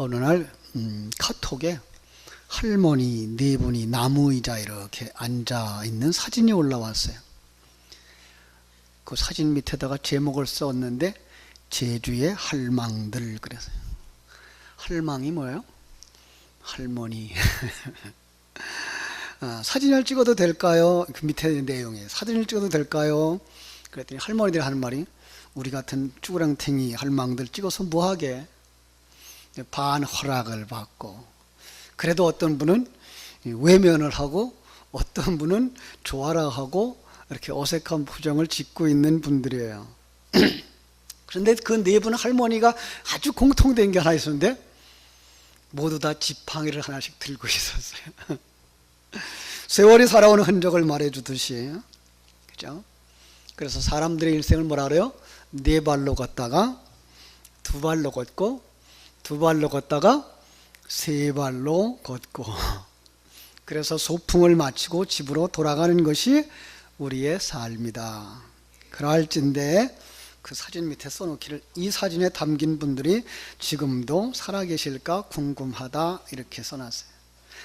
어느 날 카톡에 할머니 네 분이 나무 의자에 이렇게 앉아 있는 사진이 올라왔어요. 그 사진 밑에다가 제목을 썼는데 제주의 할망들 그래서요. 할망이 뭐예요? 할머니. 사진을 찍어도 될까요? 그 밑에 내용에 사진을 찍어도 될까요? 그랬더니 할머니들이 하는 말이 우리 같은 쭈그랑탱이 할망들 찍어서 뭐하게? 반 허락을 받고, 그래도 어떤 분은 외면을 하고 어떤 분은 좋아라 하고 이렇게 어색한 표정을 짓고 있는 분들이에요. 그런데 그 네 분 할머니가 아주 공통된 게 하나 있었는데 모두 다 지팡이를 하나씩 들고 있었어요. 세월이 살아오는 흔적을 말해주듯이, 그죠? 그래서 사람들의 일생을 뭐라 그래요? 네 발로 걷다가 두 발로 걷고, 두 발로 걷다가 세 발로 걷고, 그래서 소풍을 마치고 집으로 돌아가는 것이 우리의 삶이다. 그러할진대 그 사진 밑에 써놓기를 이 사진에 담긴 분들이 지금도 살아계실까 궁금하다 이렇게 써놨어요.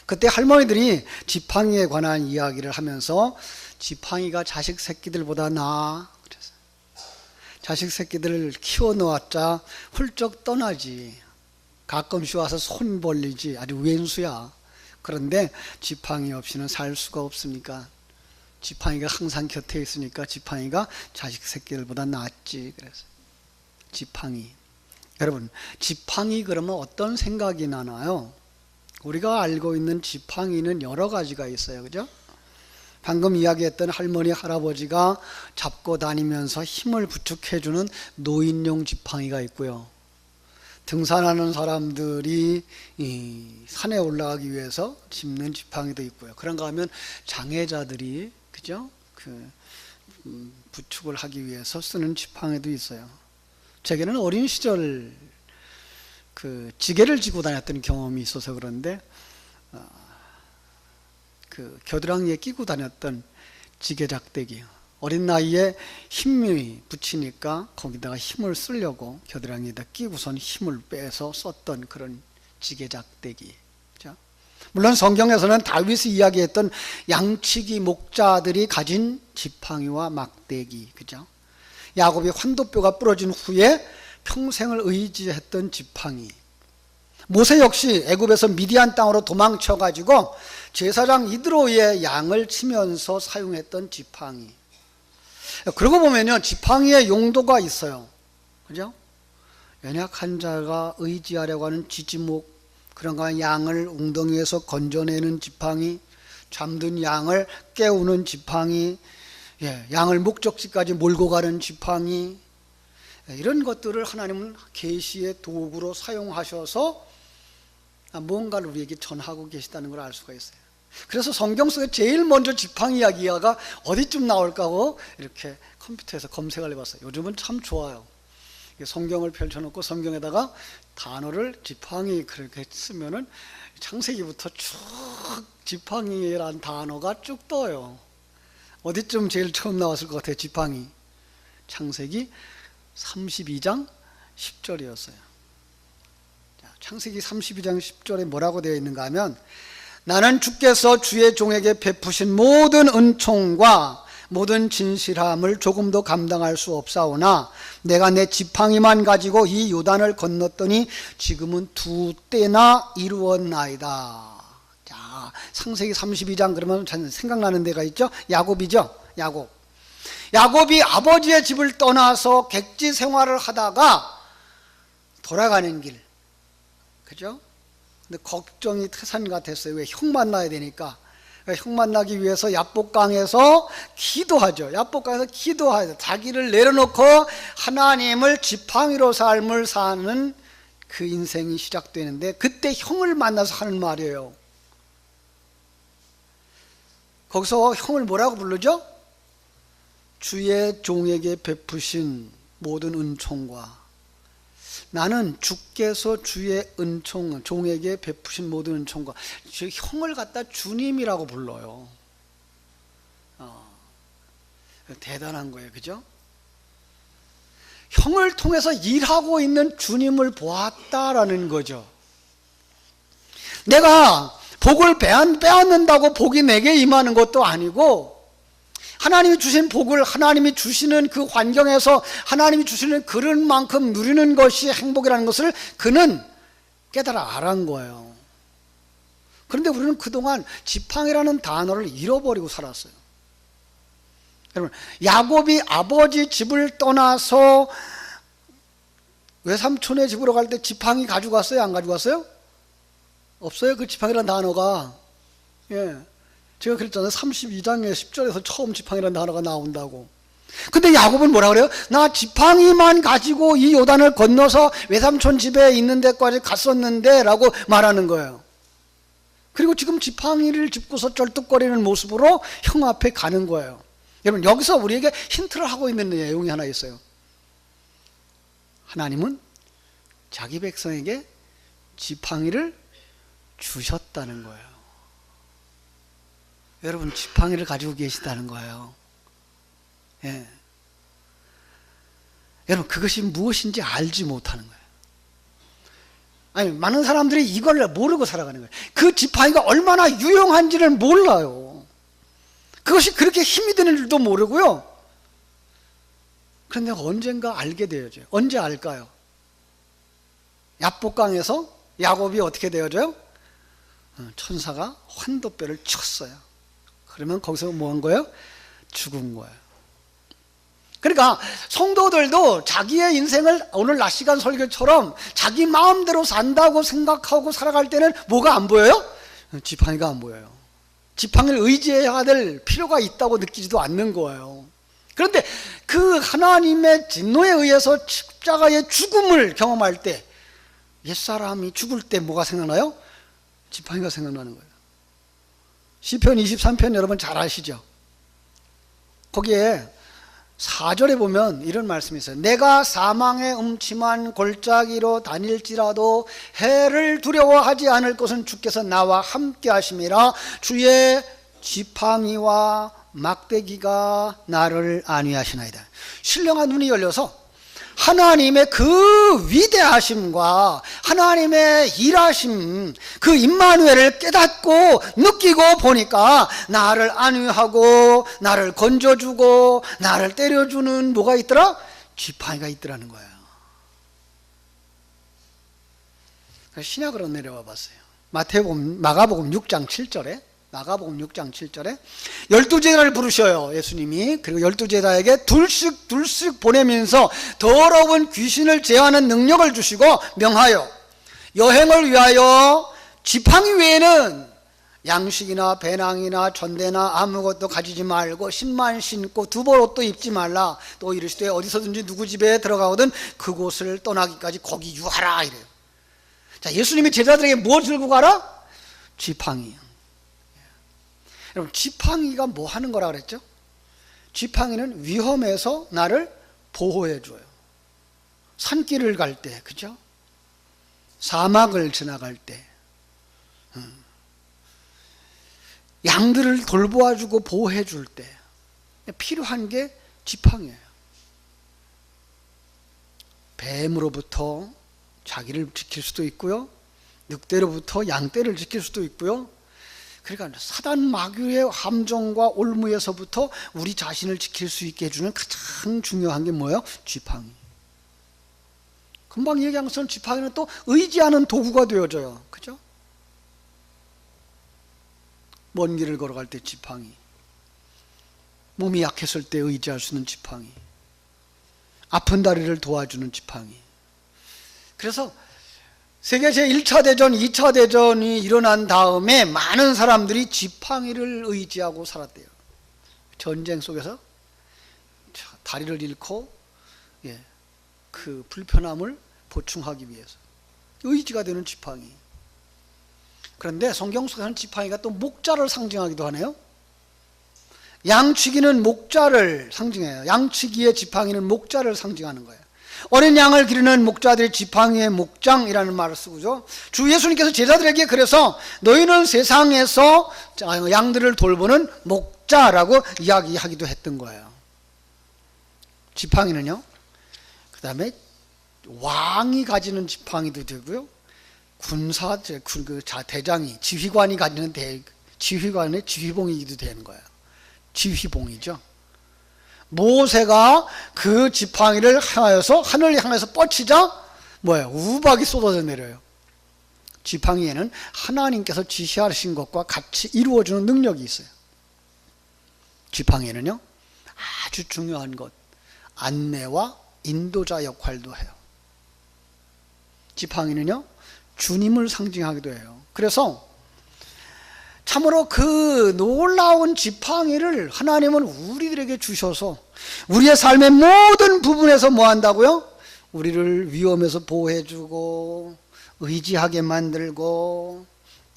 그때 할머니들이 지팡이에 관한 이야기를 하면서 지팡이가 자식 새끼들보다 나아. 그래서 자식 새끼들을 키워놓았자 훌쩍 떠나지. 가끔씩 와서 손 벌리지. 아주 왼수야. 그런데 지팡이 없이는 살 수가 없으니까 지팡이가 항상 곁에 있으니까 지팡이가 자식 새끼들보다 낫지. 그래서 지팡이. 여러분, 지팡이 그러면 어떤 생각이 나나요? 우리가 알고 있는 지팡이는 여러 가지가 있어요. 그죠? 방금 이야기했던 할머니, 할아버지가 잡고 다니면서 힘을 부축해주는 노인용 지팡이가 있고요. 등산하는 사람들이 이 산에 올라가기 위해서 짚는 지팡이도 있고요. 그런가 하면 장애자들이, 그죠? 부축을 하기 위해서 쓰는 지팡이도 있어요. 제게는 어린 시절 지게를 지고 다녔던 경험이 있어서 그런데 겨드랑이에 끼고 다녔던 지게작대기, 어린 나이에 힘이 붙이니까 거기다가 힘을 쓰려고 겨드랑이에다 끼고선 힘을 빼서 썼던 그런 지게작대기. 물론 성경에서는 다윗이 이야기했던 양치기 목자들이 가진 지팡이와 막대기, 그죠? 야곱이 환도뼈가 부러진 후에 평생을 의지했던 지팡이. 모세 역시 애굽에서 미디안 땅으로 도망쳐 가지고 제사장 이드로의 양을 치면서 사용했던 지팡이. 그러고 보면요, 지팡이의 용도가 있어요. 그죠? 연약한 자가 의지하려고 하는 지지목, 그런가 양을 웅덩이에서 건져내는 지팡이, 잠든 양을 깨우는 지팡이, 양을 목적지까지 몰고 가는 지팡이, 이런 것들을 하나님은 계시의 도구로 사용하셔서 뭔가를 우리에게 전하고 계시다는 걸 알 수가 있어요. 그래서 성경 속에 제일 먼저 지팡이 이야기가 어디쯤 나올까 하고 이렇게 컴퓨터에서 검색을 해봤어요. 요즘은 참 좋아요. 성경을 펼쳐놓고 성경에다가 단어를 지팡이 그렇게 쓰면은 창세기부터 쭉 지팡이란 단어가 쭉 떠요. 어디쯤 제일 처음 나왔을 것 같아요? 지팡이. 창세기 32장 10절이었어요. 창세기 32장 10절에 뭐라고 되어 있는가 하면, 나는 주께서 주의 종에게 베푸신 모든 은총과 모든 진실함을 조금도 감당할 수 없사오나 내가 내 지팡이만 가지고 이 요단을 건넜더니 지금은 2때나 이루었나이다. 자, 창세기 32장 그러면 생각나는 데가 있죠? 야곱이죠? 야곱이 아버지의 집을 떠나서 객지 생활을 하다가 돌아가는 길, 그죠? 근데 걱정이 태산가 됐어요. 왜? 형 만나야 되니까. 형 만나기 위해서 야복강에서 기도하죠. 야복강에서 기도하죠. 자기를 내려놓고 하나님을 지팡이로 삶을 사는 그 인생이 시작되는데, 그때 형을 만나서 하는 말이에요. 거기서 형을 뭐라고 부르죠? 주의 종에게 베푸신 모든 은총과, 나는 주께서 주의 은총, 종에게 베푸신 모든 은총과, 형을 갖다 주님이라고 불러요. 대단한 거예요. 그죠? 형을 통해서 일하고 있는 주님을 보았다라는 거죠. 내가 복을 빼앗는다고 복이 내게 임하는 것도 아니고, 하나님이 주신 복을 하나님이 주시는 그 환경에서 하나님이 주시는 그런 만큼 누리는 것이 행복이라는 것을 그는 깨달아 알은 거예요. 그런데 우리는 그동안 지팡이라는 단어를 잃어버리고 살았어요. 여러분, 야곱이 아버지 집을 떠나서 외삼촌의 집으로 갈 때 지팡이 가지고 갔어요? 안 가지고 갔어요? 없어요. 그 지팡이라는 단어가. 예. 제가 그랬잖아요. 32장의 10절에서 처음 지팡이라는 단어가 나온다고. 근데 야곱은 뭐라 그래요? 나 지팡이만 가지고 이 요단을 건너서 외삼촌 집에 있는 데까지 갔었는데 라고 말하는 거예요. 그리고 지금 지팡이를 짚고서 쩔뚝거리는 모습으로 형 앞에 가는 거예요. 여러분, 여기서 우리에게 힌트를 하고 있는 내용이 하나 있어요. 하나님은 자기 백성에게 지팡이를 주셨다는 거예요. 여러분, 지팡이를 가지고 계시다는 거예요. 예. 여러분, 그것이 무엇인지 알지 못하는 거예요. 아니, 많은 사람들이 이걸 모르고 살아가는 거예요. 그 지팡이가 얼마나 유용한지를 몰라요. 그것이 그렇게 힘이 되는 줄도 모르고요. 그런데 언젠가 알게 되어져요. 언제 알까요? 야복강에서 야곱이 어떻게 되어져요? 천사가 환도뼈를 쳤어요. 그러면 거기서 뭐 한 거예요? 죽은 거예요. 그러니까 성도들도 자기의 인생을 오늘 낮 시간 설교처럼 자기 마음대로 산다고 생각하고 살아갈 때는 뭐가 안 보여요? 지팡이가 안 보여요. 지팡이를 의지해야 될 필요가 있다고 느끼지도 않는 거예요. 그런데 그 하나님의 진노에 의해서 십자가의 죽음을 경험할 때, 옛사람이 죽을 때 뭐가 생각나요? 지팡이가 생각나는 거예요. 시편 23편 여러분 잘 아시죠? 거기에 4절에 보면 이런 말씀이 있어요. 내가 사망의 음침한 골짜기로 다닐지라도 해를 두려워하지 않을 것은 주께서 나와 함께 하심이라. 주의 지팡이와 막대기가 나를 안위하시나이다. 신령한 눈이 열려서 하나님의 그 위대하심과 하나님의 일하심, 그 임마누엘을 깨닫고 느끼고 보니까 나를 안위하고 나를 건져주고 나를 때려주는 뭐가 있더라? 지팡이가 있더라는 거예요. 신약으로 내려와 봤어요. 마가복음 6장 7절에 12제자를 부르셔요, 예수님이. 그리고 12제자에게 둘씩 보내면서 더러운 귀신을 제어하는 능력을 주시고 명하여 여행을 위하여 지팡이 외에는 양식이나 배낭이나 전대나 아무것도 가지지 말고 신만 신고 두벌 옷도 입지 말라. 또 이르시되 어디서든지 누구 집에 들어가거든 그곳을 떠나기까지 거기 유하라 이래요. 자, 예수님이 제자들에게 뭐 들고 가라? 지팡이. 여러분, 지팡이가 뭐 하는 거라 그랬죠? 지팡이는 위험에서 나를 보호해 줘요. 산길을 갈 때, 그죠? 사막을 지나갈 때, 양들을 돌보아 주고 보호해 줄 때 필요한 게 지팡이예요. 뱀으로부터 자기를 지킬 수도 있고요, 늑대로부터 양떼를 지킬 수도 있고요. 그러니까 사단 마귀의 함정과 올무에서부터 우리 자신을 지킬 수 있게 해주는 가장 중요한 게 뭐예요? 지팡이. 금방 얘기한 것처럼 지팡이는 또 의지하는 도구가 되어져요. 그죠? 먼 길을 걸어갈 때 지팡이, 몸이 약했을 때 의지할 수 있는 지팡이, 아픈 다리를 도와주는 지팡이. 그래서 세계 제1차 대전, 2차 대전이 일어난 다음에 많은 사람들이 지팡이를 의지하고 살았대요. 전쟁 속에서 다리를 잃고 그 불편함을 보충하기 위해서 의지가 되는 지팡이. 그런데 성경 속에서는 지팡이가 또 목자를 상징하기도 하네요. 양치기는 목자를 상징해요. 양치기의 지팡이는 목자를 상징하는 거예요. 어린 양을 기르는 목자들이 지팡이의 목장이라는 말을 쓰고죠. 주 예수님께서 제자들에게 그래서 너희는 세상에서 양들을 돌보는 목자라고 이야기하기도 했던 거예요. 지팡이는요, 그 다음에 왕이 가지는 지팡이도 되고요, 군사 대장이 지휘관이 가지는 지휘관의 지휘봉이기도 되는 거예요. 지휘봉이죠. 모세가 그 지팡이를 향하여서 하늘을 향해서 뻗치자 뭐예요? 우박이 쏟아져 내려요. 지팡이에는 하나님께서 지시하신 것과 같이 이루어주는 능력이 있어요. 지팡이에는요 아주 중요한 것, 안내와 인도자 역할도 해요. 지팡이는요 주님을 상징하기도 해요. 그래서 참으로 그 놀라운 지팡이를 하나님은 우리들에게 주셔서 우리의 삶의 모든 부분에서 뭐 한다고요? 우리를 위험에서 보호해주고 의지하게 만들고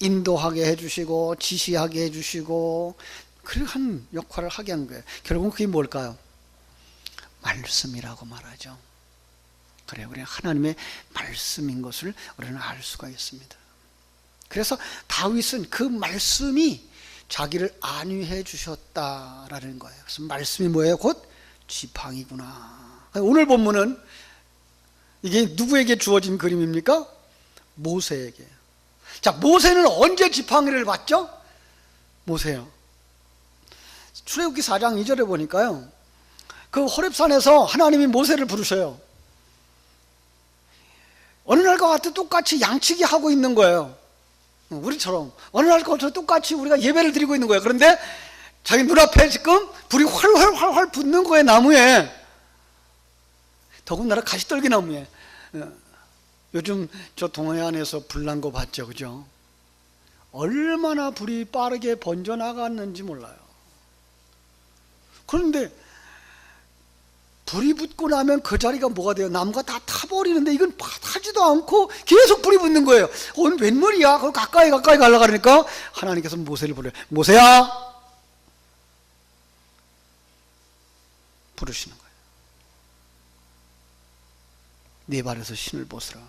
인도하게 해주시고 지시하게 해주시고 그런 역할을 하게 한 거예요. 결국은 그게 뭘까요? 말씀이라고 말하죠. 그래요. 우리는 하나님의 말씀인 것을 우리는 알 수가 있습니다. 그래서 다윗은 그 말씀이 자기를 안위해 주셨다라는 거예요. 그래서 말씀이 뭐예요? 곧 지팡이구나. 오늘 본문은 이게 누구에게 주어진 그림입니까? 모세에게. 자, 모세는 언제 지팡이를 받죠? 모세요. 출애굽기 4장 2절에 보니까요. 그 호렙산에서 하나님이 모세를 부르셔요. 어느 날과 같이 똑같이 양치기 하고 있는 거예요. 우리처럼 어느 날과 같이 똑같이 우리가 예배를 드리고 있는 거예요. 그런데 자기 눈앞에 지금 불이 활활 붙는 거예요. 나무에. 더군다나 가시떨기 나무에. 요즘 저 동해안에서 불난 거 봤죠, 그죠? 얼마나 불이 빠르게 번져 나갔는지 몰라요. 그런데 불이 붙고 나면 그 자리가 뭐가 돼요? 나무가 다 타버리는데 이건 타지도 않고 계속 불이 붙는 거예요. 오늘 웬물이야? 그걸 가까이 가려고 하니까 하나님께서 모세를 부르요. 모세야! 부르시는 거예요. 네 발에서 신을 벗으라.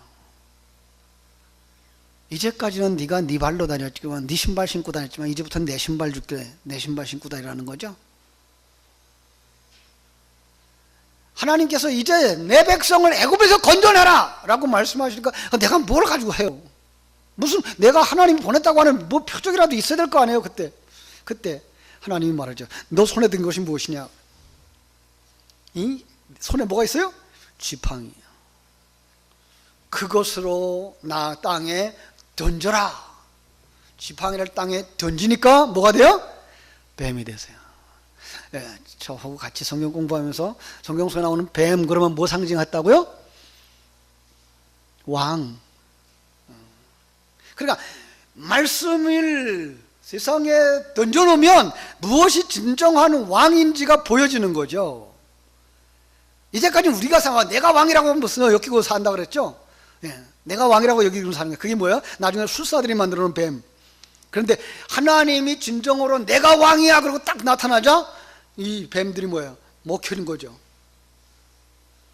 이제까지는 네가 네 발로 다녔지만 네 신발 신고 다녔지만 이제부터는 내 신발 줄게. 내 신발 신고 다니라는 거죠. 하나님께서 이제 내 백성을 애굽에서 건져내라 라고 말씀하시니까 내가 뭘 가지고 해요? 무슨 내가 하나님이 보냈다고 하는 뭐 표적이라도 있어야 될 거 아니에요. 그때 하나님이 말하죠. 너 손에 든 것이 무엇이냐? 이 손에 뭐가 있어요? 지팡이. 그것으로 나 땅에 던져라. 지팡이를 땅에 던지니까 뭐가 돼요? 뱀이 되세요. 예, 저하고 같이 성경 공부하면서 성경 속에 나오는 뱀 그러면 뭐 상징했다고요? 왕. 그러니까 말씀을 세상에 던져놓으면 무엇이 진정한 왕인지가 보여지는 거죠. 이제까지 우리가 생각, 내가 왕이라고 무슨 여기고 산다 그랬죠? 예, 내가 왕이라고 여기고 사는 거예요. 그게 뭐야? 나중에 술사들이 만들어 놓은 뱀. 그런데 하나님이 진정으로 내가 왕이야 그러고 딱 나타나자 이 뱀들이 뭐예요? 먹히는 거죠.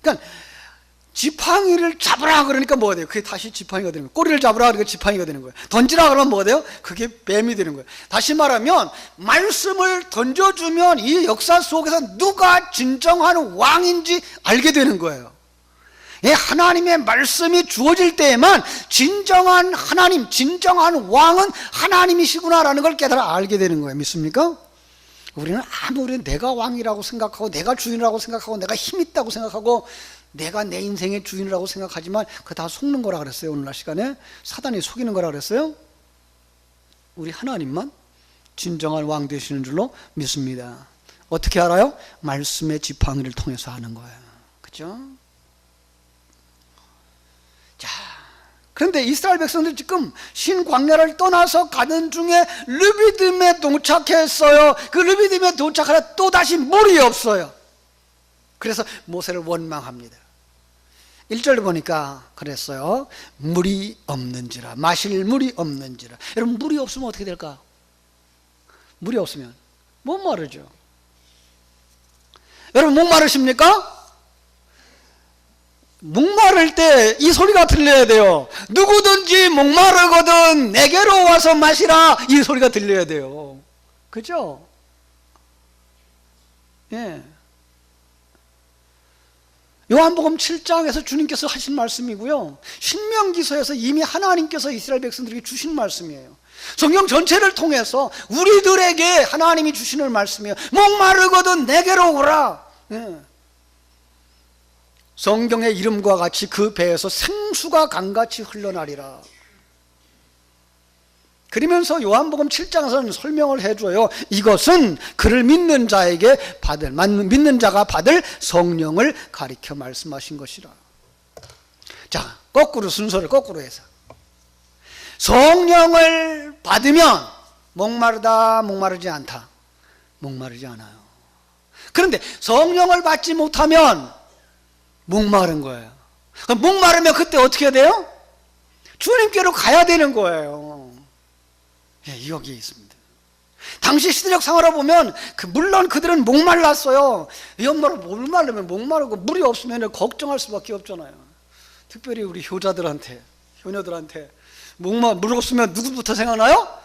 그러니까 지팡이를 잡으라 그러니까 뭐가 돼요? 그게 다시 지팡이가 되는 거예요. 꼬리를 잡으라 그러니까 지팡이가 되는 거예요. 던지라 그러면 뭐가 돼요? 그게 뱀이 되는 거예요. 다시 말하면 말씀을 던져주면 이 역사 속에서 누가 진정한 왕인지 알게 되는 거예요. 하나님의 말씀이 주어질 때에만 진정한 하나님, 진정한 왕은 하나님이시구나라는 걸 깨달아 알게 되는 거예요. 믿습니까? 우리는 아무리 내가 왕이라고 생각하고 내가 주인이라고 생각하고 내가 힘 있다고 생각하고 내가 내 인생의 주인이라고 생각하지만 그거 다 속는 거라 그랬어요. 오늘날 시간에 사단이 속이는 거라 그랬어요. 우리 하나님만 진정한 왕 되시는 줄로 믿습니다. 어떻게 알아요? 말씀의 지팡이를 통해서 아는 거예요. 그렇죠? 자, 그런데 이스라엘 백성들 지금 신광야를 떠나서 가는 중에 르비딤에 도착했어요. 그 르비딤에 도착하라 또다시 물이 없어요. 그래서 모세를 원망합니다. 1절을 보니까 그랬어요. 물이 없는지라, 마실 물이 없는지라. 여러분, 물이 없으면 어떻게 될까? 물이 없으면 못 마르죠. 여러분, 목마르십니까? 목마를 때 이 소리가 들려야 돼요. 누구든지 목마르거든 내게로 와서 마시라. 이 소리가 들려야 돼요. 그죠? 예. 요한복음 7장에서 주님께서 하신 말씀이고요, 신명기서에서 이미 하나님께서 이스라엘 백성들에게 주신 말씀이에요. 성경 전체를 통해서 우리들에게 하나님이 주시는 말씀이에요. 목마르거든 내게로 오라. 성경의 이름과 같이 그 배에서 생수가 강같이 흘러나리라. 그러면서 요한복음 7장에서는 설명을 해줘요. 이것은 그를 믿는 자가 받을 성령을 가리켜 말씀하신 것이라. 자, 거꾸로 순서를 거꾸로 해서 성령을 받으면 목마르다, 목마르지 않다. 목마르지 않아요. 그런데 성령을 받지 못하면 목마른 거예요. 그럼 목마르면 그때 어떻게 해야 돼요? 주님께로 가야 되는 거예요. 예, 여기에 있습니다. 당시 시대적 상황으로 보면 물론 그들은 목말랐어요. 이 엄마로 목마르면 목마르고 물이 없으면 걱정할 수밖에 없잖아요. 특별히 우리 효녀들한테 물 없으면 누구부터 생각나요?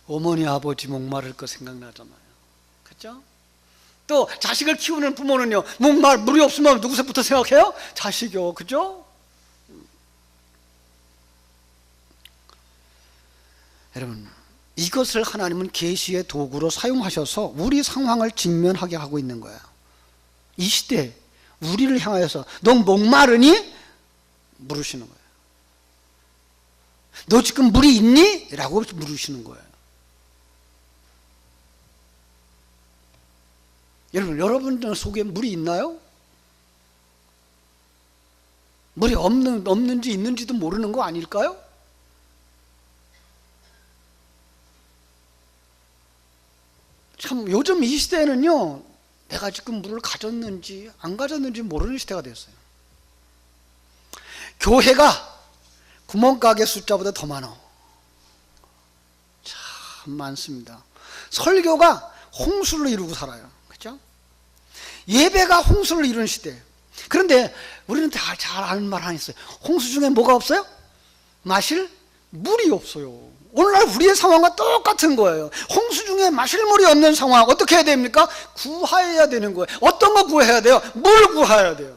어머니 아버지 목마를 거 생각나잖아요. 그렇죠? 또 자식을 키우는 부모는요, 물이 없으면 누구부터 생각해요? 자식이요. 그죠? 여러분, 이것을 하나님은 계시의 도구로 사용하셔서 우리 상황을 직면하게 하고 있는 거예요. 이 시대에 우리를 향하여서 너 목마르니? 물으시는 거예요. 너 지금 물이 있니? 라고 물으시는 거예요. 여러분 속에 물이 있나요? 물이 없는지 있는지도 모르는 거 아닐까요? 참 요즘 이 시대에는요, 내가 지금 물을 가졌는지 안 가졌는지 모르는 시대가 됐어요. 교회가 구멍가게 숫자보다 더 많아. 참 많습니다. 설교가 홍수를 이루고 살아요. 그렇죠? 예배가 홍수를 이루는 시대. 그런데 우리는 다 잘 아는 말 하나 있어요. 홍수 중에 뭐가 없어요? 마실 물이 없어요. 오늘날 우리의 상황과 똑같은 거예요. 홍수 중에 마실 물이 없는 상황, 어떻게 해야 됩니까? 구하여야 되는 거예요. 어떤 거 구해야 돼요? 물 구해야 돼요.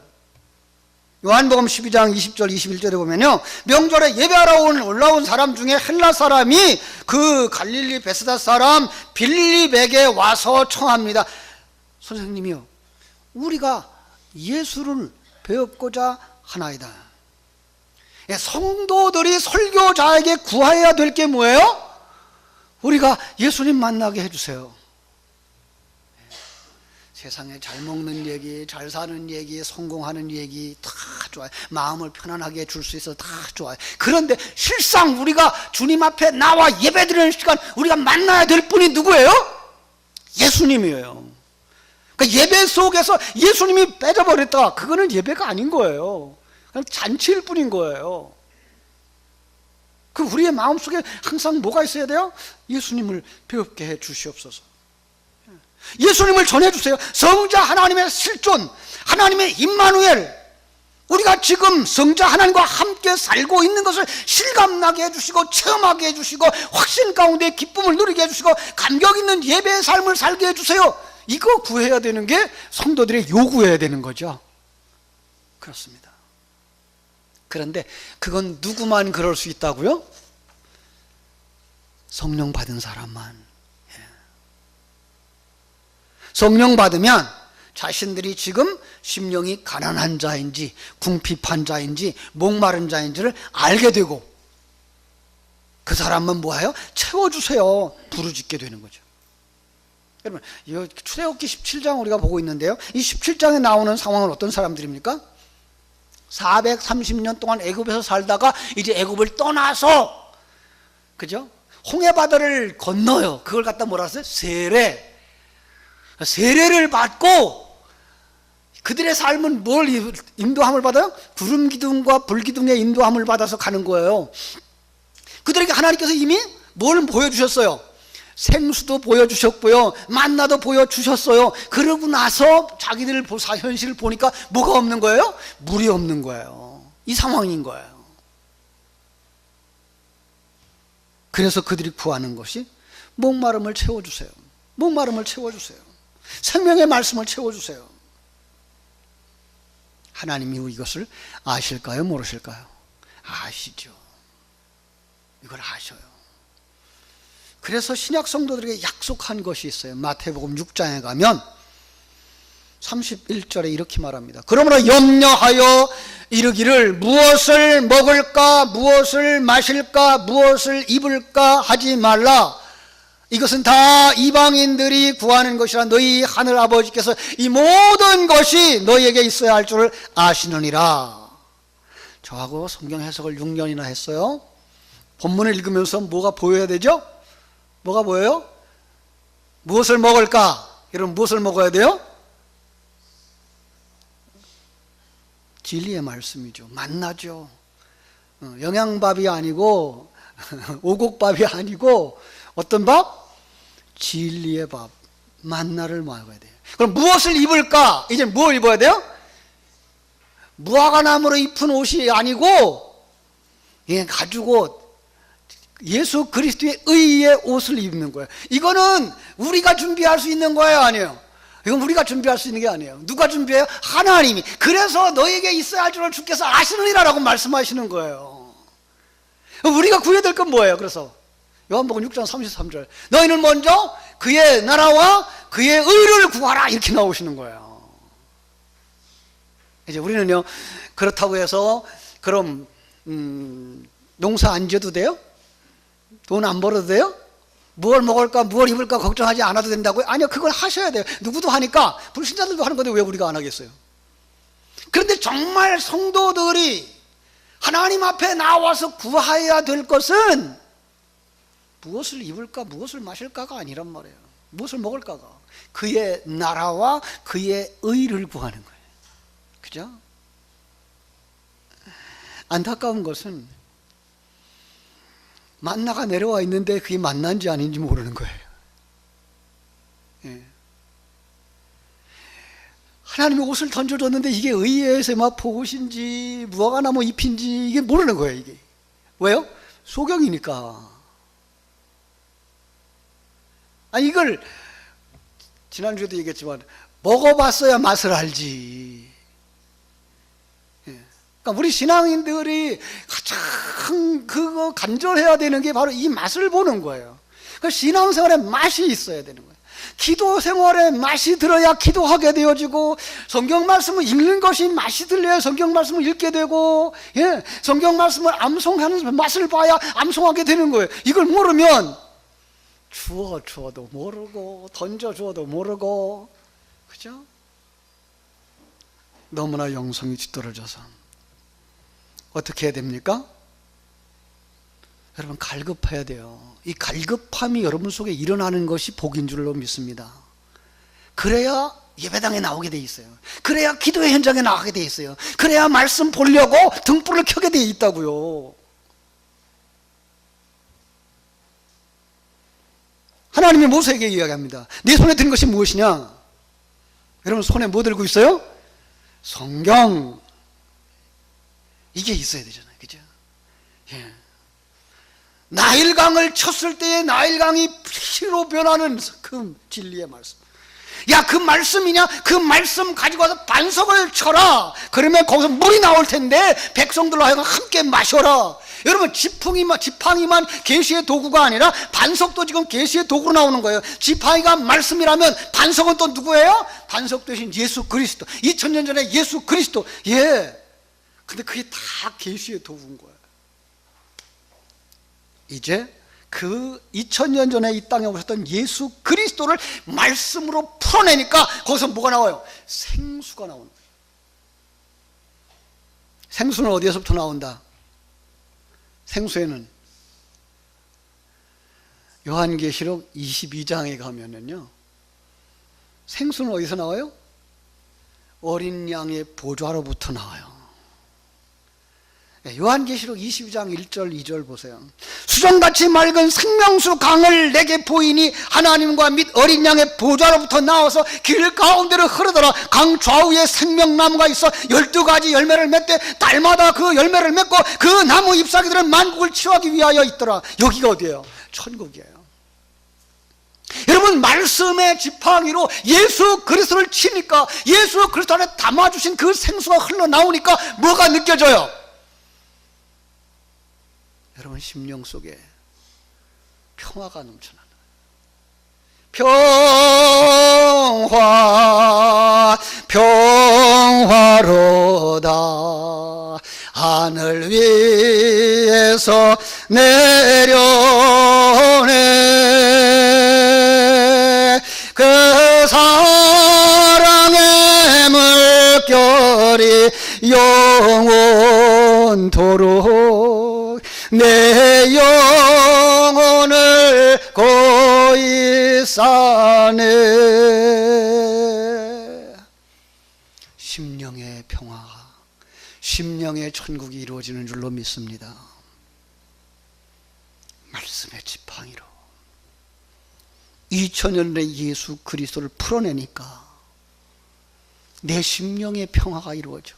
요한복음 12장 20절 21절에 보면요, 명절에 예배하러 올라온 사람 중에 헬라 사람이 그 갈릴리 베스다 사람 빌립에게 와서 청합니다. 선생님이요, 우리가 예수를 배웠고자 하나이다. 성도들이 설교자에게 구해야 될 게 뭐예요? 우리가 예수님 만나게 해주세요. 세상에 잘 먹는 얘기, 잘 사는 얘기, 성공하는 얘기 다 좋아요. 마음을 편안하게 해줄 수 있어서 다 좋아요. 그런데 실상 우리가 주님 앞에 나와 예배드리는 시간, 우리가 만나야 될 분이 누구예요? 예수님이에요. 그러니까 예배 속에서 예수님이 빼져버렸다, 그거는 예배가 아닌 거예요. 그냥 잔치일 뿐인 거예요. 그 우리의 마음속에 항상 뭐가 있어야 돼요? 예수님을 배웁게 해 주시옵소서. 예수님을 전해주세요. 성자 하나님의 실존, 하나님의 임마누엘, 우리가 지금 성자 하나님과 함께 살고 있는 것을 실감나게 해주시고 체험하게 해주시고 확신 가운데 기쁨을 누리게 해주시고 감격 있는 예배의 삶을 살게 해주세요. 이거 구해야 되는 게 성도들의 요구해야 되는 거죠. 그렇습니다. 그런데 그건 누구만 그럴 수 있다고요? 성령 받은 사람만. 성령 받으면 자신들이 지금 심령이 가난한 자인지 궁핍한 자인지 목마른 자인지를 알게 되고 그 사람만 뭐해요? 채워주세요 부르짖게 되는 거죠. 여러분, 이 출애굽기 17장 우리가 보고 있는데요, 이 17장에 나오는 상황은 어떤 사람들입니까? 430년 동안 애굽에서 살다가 이제 애굽을 떠나서, 그죠? 홍해바다를 건너요. 그걸 갖다 뭐라 했어요? 세례를 받고 그들의 삶은 뭘 인도함을 받아요? 구름 기둥과 불 기둥의 인도함을 받아서 가는 거예요. 그들에게 하나님께서 이미 뭘 보여주셨어요? 생수도 보여주셨고요, 만나도 보여주셨어요. 그러고 나서 자기들 현실을 보니까 뭐가 없는 거예요? 물이 없는 거예요. 이 상황인 거예요. 그래서 그들이 구하는 것이 목마름을 채워주세요. 목마름을 채워주세요. 생명의 말씀을 채워주세요. 하나님이 이것을 아실까요? 모르실까요? 아시죠. 이걸 아셔요. 그래서 신약 성도들에게 약속한 것이 있어요. 마태복음 6장에 가면 31절에 이렇게 말합니다. 그러므로 염려하여 이르기를 무엇을 먹을까, 무엇을 마실까, 무엇을 입을까 하지 말라. 이것은 다 이방인들이 구하는 것이라 너희 하늘 아버지께서 이 모든 것이 너희에게 있어야 할 줄을 아시느니라. 저하고 성경 해석을 6년이나 했어요. 본문을 읽으면서 뭐가 보여야 되죠? 뭐가 보여요? 무엇을 먹을까? 여러분 무엇을 먹어야 돼요? 진리의 말씀이죠. 만나죠. 영양밥이 아니고 오곡밥이 아니고 어떤 밥? 진리의 밥, 만나를 먹어야 돼요. 그럼 무엇을 입을까? 이제 뭘 입어야 돼요? 무화과나무로 입은 옷이 아니고 가죽옷, 예수 그리스도의 의의 옷을 입는 거예요. 이거는 우리가 준비할 수 있는 거예요? 아니에요? 이건 우리가 준비할 수 있는 게 아니에요. 누가 준비해요? 하나님이. 그래서 너에게 있어야 할 줄을 주께서 아시느니라라고 말씀하시는 거예요. 우리가 구해야 될 건 뭐예요? 그래서 요한복음 6장 33절 너희는 먼저 그의 나라와 그의 의를 구하라 이렇게 나오시는 거예요. 이제 우리는요 그렇다고 해서 그럼 농사 안 지어도 돼요? 돈 안 벌어도 돼요? 무엇을 먹을까 무엇을 입을까 걱정하지 않아도 된다고요? 아니요, 그걸 하셔야 돼요. 누구도 하니까 불신자들도 하는 건데 왜 우리가 안 하겠어요? 그런데 정말 성도들이 하나님 앞에 나와서 구해야 될 것은 무엇을 입을까 무엇을 마실까가 아니란 말이에요. 무엇을 먹을까가 그의 나라와 그의 의를 구하는 거예요. 그죠? 안타까운 것은 만나가 내려와 있는데 그게 만난지 아닌지 모르는 거예요. 예. 하나님이 옷을 던져줬는데 이게 의에서 막 복옷인지 무화과나무 잎인지 이게 모르는 거예요. 이게 왜요? 소경이니까. 아니 이걸 지난주에도 얘기했지만 먹어봤어야 맛을 알지. 그러니까 우리 신앙인들이 가장 그거 간절해야 되는 게 바로 이 맛을 보는 거예요. 그 신앙생활에 맛이 있어야 되는 거예요. 기도 생활에 맛이 들어야 기도하게 되어지고 성경 말씀을 읽는 것이 맛이 들려야 성경 말씀을 읽게 되고 성경 말씀을 암송하는 맛을 봐야 암송하게 되는 거예요. 이걸 모르면 주어도 모르고 던져주어도 모르고 그죠? 너무나 영성이 뒤떨어져서 어떻게 해야 됩니까? 여러분 갈급해야 돼요. 이 갈급함이 여러분 속에 일어나는 것이 복인 줄로 믿습니다. 그래야 예배당에 나오게 돼 있어요. 그래야 기도의 현장에 나가게 돼 있어요. 그래야 말씀 보려고 등불을 켜게 돼 있다고요. 하나님이 모세에게 이야기합니다. 네 손에 든 것이 무엇이냐? 여러분 손에 뭐 들고 있어요? 성경. 이게 있어야 되잖아요. 그죠? 예. 나일강을 쳤을 때의 나일강이 피로 변하는 그 진리의 말씀. 야, 그 말씀이냐? 그 말씀 가지고 와서 반석을 쳐라. 그러면 거기서 물이 나올 텐데 백성들로 하여금 함께 마셔라. 여러분 지팡이만 계시의 도구가 아니라 반석도 지금 계시의 도구로 나오는 거예요. 지팡이가 말씀이라면 반석은 또 누구예요? 반석 대신 예수 그리스도. 2000년 전에 예수 그리스도. 예. 근데 그게 다 계시의 도구인 거예요. 이제 그 2000년 전에 이 땅에 오셨던 예수 그리스도를 말씀으로 풀어내니까 거기서 뭐가 나와요? 생수가 나오는 거예요. 생수는 어디에서부터 나온다? 생수에는 요한계시록 22장에 가면은요, 생수는 어디서 나와요? 어린 양의 보좌로부터 나와요. 요한계시록 22장 1절 2절 보세요. 수정같이 맑은 생명수 강을 내게 보이니 하나님과 및 어린 양의 보좌로부터 나와서 길 가운데로 흐르더라. 강 좌우에 생명나무가 있어 12가지 열매를 맺되 달마다 그 열매를 맺고 그 나무 잎사귀들은 만국을 치유하기 위하여 있더라. 여기가 어디예요? 천국이에요. 여러분, 말씀의 지팡이로 예수 그리스도를 치니까, 예수 그리스도 안에 담아주신 그 생수가 흘러나오니까 뭐가 느껴져요? 여러분, 심령 속에 평화가 넘쳐나는, 평화로다 하늘 위에서 내려오네. 그 사랑의 물결이 영원토록 내 영혼을 고이 싸네. 심령의 평화가, 심령의 천국이 이루어지는 줄로 믿습니다. 말씀의 지팡이로 2000년의 예수 그리스도를 풀어내니까 내 심령의 평화가 이루어져.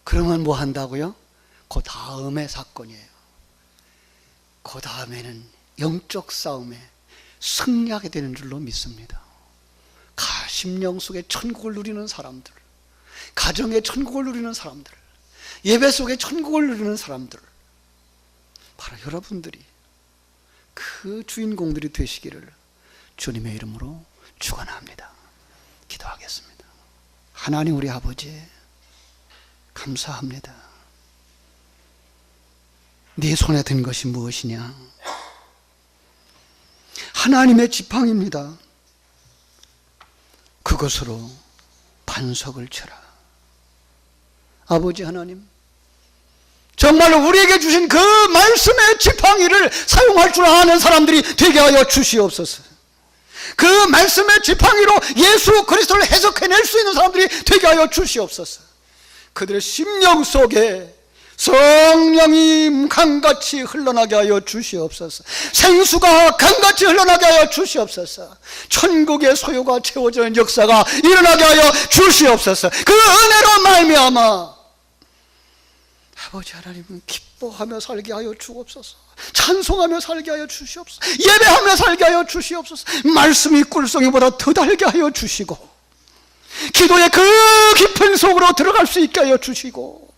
그러면 뭐 한다고요? 그 다음의 사건이에요. 그 다음에는 영적 싸움에 승리하게 되는 줄로 믿습니다. 심령 속에 천국을 누리는 사람들, 가정의 천국을 누리는 사람들, 예배 속에 천국을 누리는 사람들, 바로 여러분들이 그 주인공들이 되시기를 주님의 이름으로 축원합니다. 기도하겠습니다. 하나님 우리 아버지, 감사합니다. 네 손에 든 것이 무엇이냐? 하나님의 지팡이입니다. 그것으로 반석을 쳐라. 아버지 하나님, 정말로 우리에게 주신 그 말씀의 지팡이를 사용할 줄 아는 사람들이 되게 하여 주시옵소서. 그 말씀의 지팡이로 예수 그리스도를 해석해낼 수 있는 사람들이 되게 하여 주시옵소서. 그들의 심령 속에 성령이 강같이 흘러나게 하여 주시옵소서. 생수가 강같이 흘러나게 하여 주시옵소서. 천국의 소유가 채워지는 역사가 일어나게 하여 주시옵소서. 그 은혜로 말미암아 아버지 하나님은 기뻐하며 살게 하여 주옵소서. 찬송하며 살게 하여 주시옵소서. 예배하며 살게 하여 주시옵소서. 말씀이 꿀송이보다 더 달게 하여 주시고, 기도의 그 깊은 속으로 들어갈 수 있게 하여 주시고,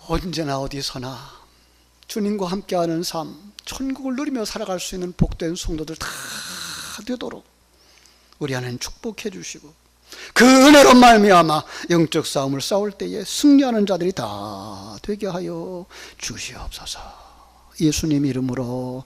언제나 어디서나 주님과 함께하는 삶, 천국을 누리며 살아갈 수 있는 복된 성도들 다 되도록 우리 안에는 축복해 주시고, 그 은혜로 말미암아 영적 싸움을 싸울 때에 승리하는 자들이 다 되게 하여 주시옵소서. 예수님 이름으로